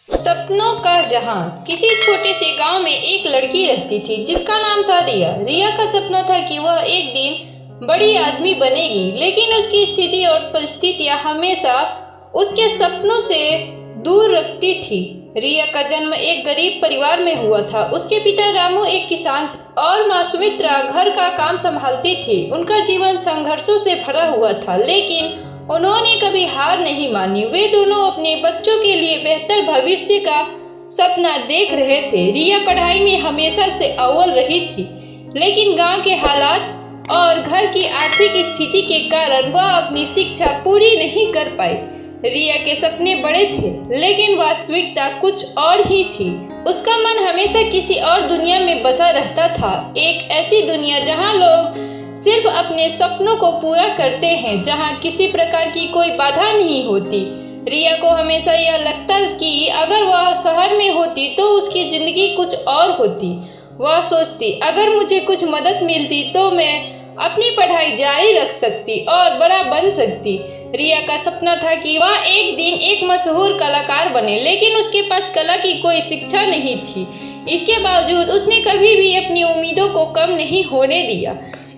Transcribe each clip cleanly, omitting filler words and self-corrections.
सपनों का जहां। किसी छोटे से गांव में एक लड़की रहती थी जिसका नाम था रिया। रिया का सपना था कि वह एक दिन बड़ी आदमी बनेगी, लेकिन उसकी स्थिति और परिस्थितियां हमेशा उसके सपनों से दूर रखती थी। रिया का जन्म एक गरीब परिवार में हुआ था। उसके पिता रामू एक किसान थे और माँ सुमित्रा घर का काम संभालती थी। उनका जीवन संघर्षों से भरा हुआ था, लेकिन उन्होंने कभी हार नहीं मानी। वे दोनों अपने बच्चों के लिए बेहतर भविष्य का सपना देख रहे थे। रिया पढ़ाई में हमेशा से अव्वल रही थी, लेकिन गांव के हालात और घर की आर्थिक स्थिति के कारण वह अपनी शिक्षा पूरी नहीं कर पाई। रिया के सपने बड़े थे, लेकिन वास्तविकता कुछ और ही थी। उसका मन हमेशा किसी और दुनिया में बसा रहता था, एक ऐसी दुनिया जहां लोग सिर्फ अपने सपनों को पूरा करते हैं, जहां किसी प्रकार की कोई बाधा नहीं होती। रिया को हमेशा यह लगता कि अगर वह शहर में होती तो उसकी जिंदगी कुछ और होती। वह सोचती, अगर मुझे कुछ मदद मिलती तो मैं अपनी पढ़ाई जारी रख सकती और बड़ा बन सकती। रिया का सपना था कि वह एक दिन एक मशहूर कलाकार बने, लेकिन उसके पास कला की कोई शिक्षा नहीं थी। इसके बावजूद उसने कभी भी अपनी उम्मीदों को कम नहीं होने दिया।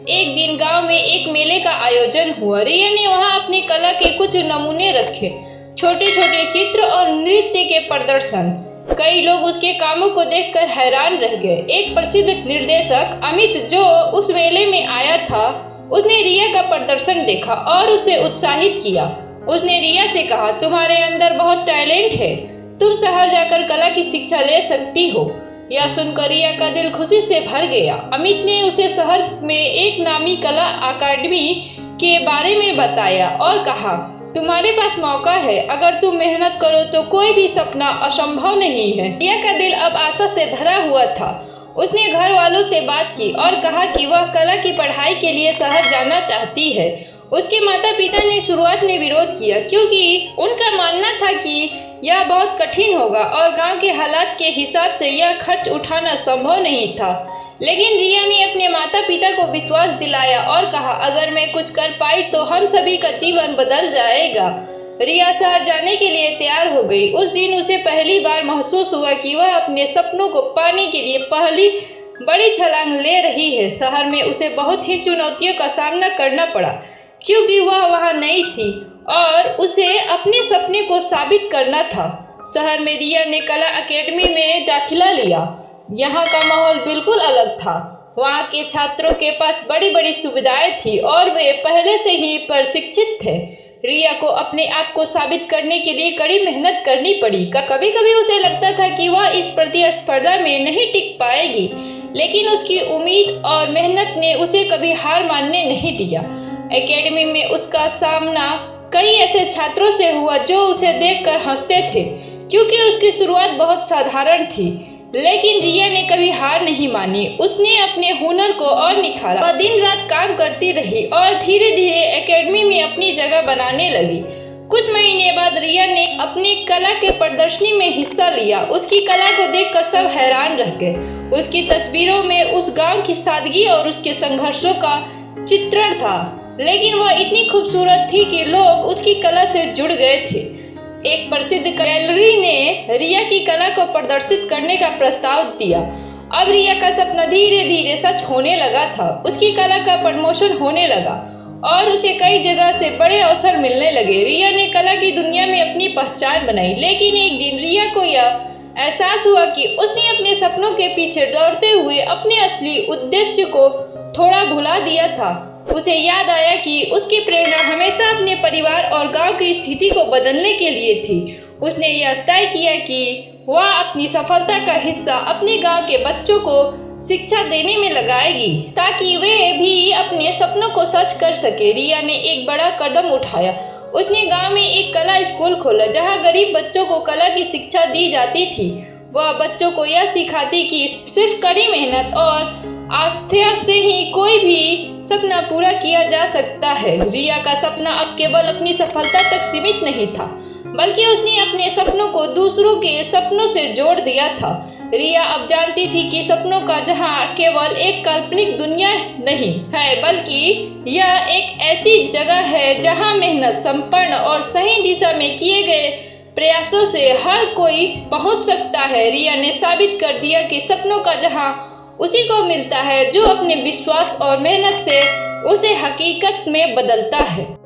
एक दिन गांव में एक मेले का आयोजन हुआ। रिया ने वहां अपनी कला के कुछ नमूने रखे, छोटे छोटे चित्र और नृत्य के प्रदर्शन। कई लोग उसके कामों को देखकर हैरान रह गए। एक प्रसिद्ध निर्देशक अमित, जो उस मेले में आया था, उसने रिया का प्रदर्शन देखा और उसे उत्साहित किया। उसने रिया से कहा, तुम्हारे अंदर बहुत टैलेंट है, तुम शहर जाकर कला की शिक्षा ले सकती हो। यह सुनकर रिया का दिल खुशी से भर गया। अमित ने उसे शहर में एक नामी कला अकादमी के बारे में बताया और कहा, तुम्हारे पास मौका है, अगर तुम मेहनत करो तो कोई भी सपना असंभव नहीं है। रिया का दिल अब आशा से भरा हुआ था। उसने घर वालों से बात की और कहा कि वह कला की पढ़ाई के लिए शहर जाना चाहती है। उसके माता पिता ने शुरुआत में विरोध किया, क्योंकि उनका मानना था कि यह बहुत कठिन होगा और गांव के हालात के हिसाब से यह खर्च उठाना संभव नहीं था। लेकिन रिया ने अपने माता पिता को विश्वास दिलाया और कहा, अगर मैं कुछ कर पाई तो हम सभी का जीवन बदल जाएगा। रिया शहर जाने के लिए तैयार हो गई। उस दिन उसे पहली बार महसूस हुआ कि वह अपने सपनों को पाने के लिए पहली बड़ी छलांग ले रही है। शहर में उसे बहुत ही चुनौतियों का सामना करना पड़ा, क्योंकि वह वहां नई थी और उसे अपने सपने को साबित करना था। शहर में रिया ने कला अकेडमी में दाखिला लिया। यहाँ का माहौल बिल्कुल अलग था। वहाँ के छात्रों के पास बड़ी बड़ी सुविधाएं थी और वे पहले से ही प्रशिक्षित थे। रिया को अपने आप को साबित करने के लिए कड़ी मेहनत करनी पड़ी। कभी कभी उसे लगता था कि वह इस प्रतिस्पर्धा में नहीं टिक पाएगी, लेकिन उसकी उम्मीद और मेहनत ने उसे कभी हार मानने नहीं दिया। एकेडमी में उसका सामना कई ऐसे छात्रों से हुआ जो उसे देखकर हंसते थे, क्योंकि उसकी शुरुआत बहुत साधारण थी। लेकिन रिया ने कभी हार नहीं मानी। उसने अपने हुनर को और निखारा। वह दिन रात काम करती रही और धीरे धीरे एकेडमी में अपनी जगह बनाने लगी। कुछ महीने बाद रिया ने अपनी कला के प्रदर्शनी में हिस्सा लिया। उसकी कला को देखकर सब हैरान रह गए। उसकी तस्वीरों में उस गांव की सादगी और उसके संघर्षों का चित्रण था, लेकिन वह इतनी खूबसूरत थी कि लोग उसकी कला से जुड़ गए थे। एक प्रसिद्ध गैलरी ने रिया की कला को प्रदर्शित करने का प्रस्ताव दिया। अब रिया का सपना धीरे धीरे सच होने लगा था। उसकी कला का प्रमोशन होने लगा और उसे कई जगह से बड़े अवसर मिलने लगे। रिया ने कला की दुनिया में अपनी पहचान बनाई, लेकिन एक दिन रिया को यह एहसास हुआ कि उसने अपने सपनों के पीछे दौड़ते हुए अपने असली उद्देश्य को थोड़ा भुला दिया था। उसे याद आया कि उसकी प्रेरणा हमेशा अपने परिवार और गांव की स्थिति को बदलने के लिए थी। उसने यह तय किया कि वह अपनी सफलता का हिस्सा अपने गांव के बच्चों को शिक्षा देने में लगाएगी, ताकि वे भी अपने सपनों को सच कर सके। रिया ने एक बड़ा कदम उठाया। उसने गांव में एक कला स्कूल खोला, जहां गरीब बच्चों को कला की शिक्षा दी जाती थी। वह बच्चों को यह सिखाती कि सिर्फ कड़ी मेहनत और आस्था से ही कोई भी सपना पूरा किया जा सकता है। रिया का सपना अब केवल अपनी सफलता तक सीमित नहीं था, बल्कि उसने अपने सपनों को दूसरों के सपनों से जोड़ दिया था। रिया अब जानती थी कि सपनों का जहां केवल एक काल्पनिक दुनिया नहीं है, बल्कि यह एक ऐसी जगह है जहां मेहनत, संपन्न और सही दिशा में किए गए प्रयासों से हर कोई पहुंच सकता है। रिया ने साबित कर दिया कि सपनों का जहां उसी को मिलता है जो अपने विश्वास और मेहनत से उसे हकीकत में बदलता है।